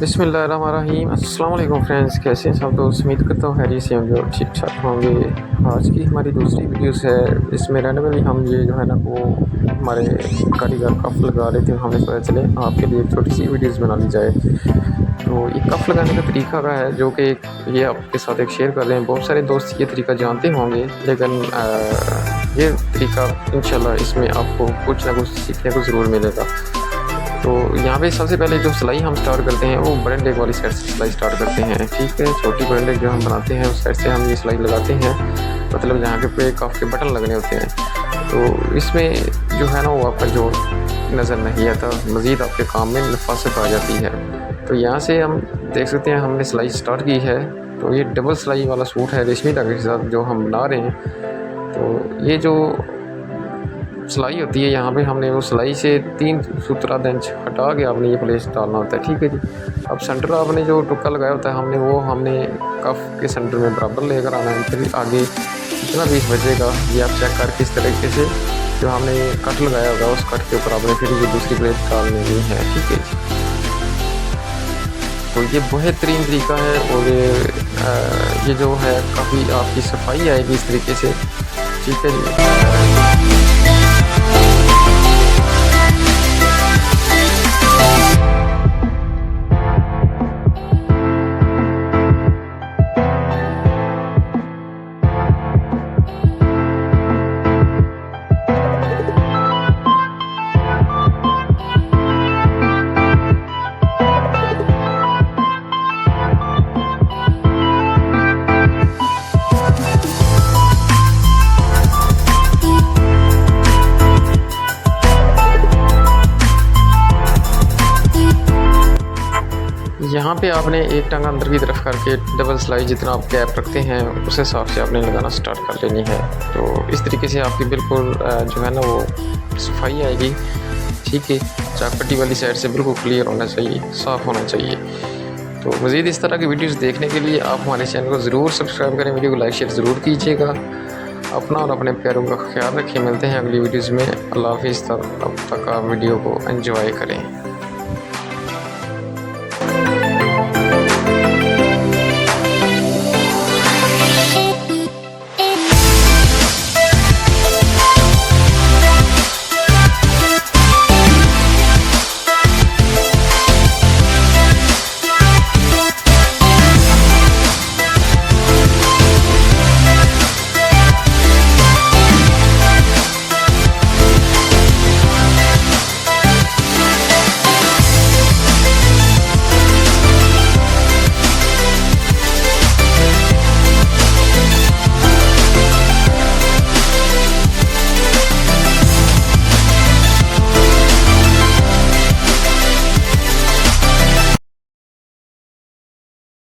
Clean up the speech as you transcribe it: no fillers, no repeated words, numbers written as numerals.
बिस्मिल्लाहिर्रहमानिर्रहीम। अस्सलाम वालेकुम फ्रेंड्स, कैसे हैं सब दोस्त। उम्मीद करता हूँ खैरियत से होंगे और ठीक ठाक होंगे। आज की हमारी दूसरी वीडियोस है। इसमें रैंडमली हम ये जो है ना वो हमारे कारीगर कफ लगा रहे थे, हमें पता चले आपके लिए एक छोटी सी वीडियोस बना ली जाए। तो ये कफ लगाने का तरीका का है जो कि ये आपके साथ एक शेयर कर रहे हैं। बहुत सारे दोस्त ये तरीका जानते होंगे, लेकिन ये तरीका इंशाल्लाह इसमें आपको कुछ ना कुछ सीखने को ज़रूर मिलेगा। तो यहाँ पे सबसे पहले जो सिलाई हम स्टार्ट करते हैं वो बटन लेग वाली साइड से सिलाई स्टार्ट करते हैं। ठीक है, छोटी बटन लेग जो हम बनाते हैं उस साइड से हम ये सिलाई लगाते हैं, मतलब जहाँ के पे कफ के बटन लगने होते हैं। तो इसमें जो है ना वो आपका जो नज़र नहीं आता, मज़ीद आपके काम में नफासत आ जाती है। तो यहाँ से हम देख सकते हैं हमने सिलाई स्टार्ट की है। तो ये डबल सिलाई वाला सूट है रेशमी धागे के साथ जो हम बना रहे हैं। तो ये जो सिलाई होती है यहाँ पे हमने वो सिलाई से 3 सूत्रा इंच हटा के आपने ये प्लेस डालना होता है। ठीक है जी। अब सेंटर आपने जो टुक्का लगाया होता है हमने कफ के सेंटर में बराबर लेकर आना है। फिर आगे जितना पीस बचेगा ये आप चेक करके इस तरीके से जो हमने कट लगाया होगा उस कट के ऊपर आपने फिर ये दूसरी प्लेट डालनी है। ठीक है जी। तो ये बेहतरीन तरीका है और ये जो है काफ़ी आपकी सफाई आएगी इस तरीके से। ठीक है जी। यहाँ पे आपने एक टांग अंदर की तरफ करके डबल सिलाई जितना आप गैप रखते हैं उस हिसाब से आपने लगाना स्टार्ट कर लेनी है। तो इस तरीके से आपकी बिल्कुल जो है ना वो सफाई आएगी। ठीक है, चाकपट्टी वाली साइड से बिल्कुल क्लियर होना चाहिए, साफ़ होना चाहिए। तो मज़ीद इस तरह की वीडियोज़ देखने के लिए आप हमारे चैनल को ज़रूर सब्सक्राइब करें, वीडियो को लाइक शेयर ज़रूर कीजिएगा। अपना और अपने प्यारों का ख्याल रखें। मिलते हैं अगली वीडियोज़ में। अल्लाह हाफ़िज़। तब तक आप वीडियो को एंजॉय करें।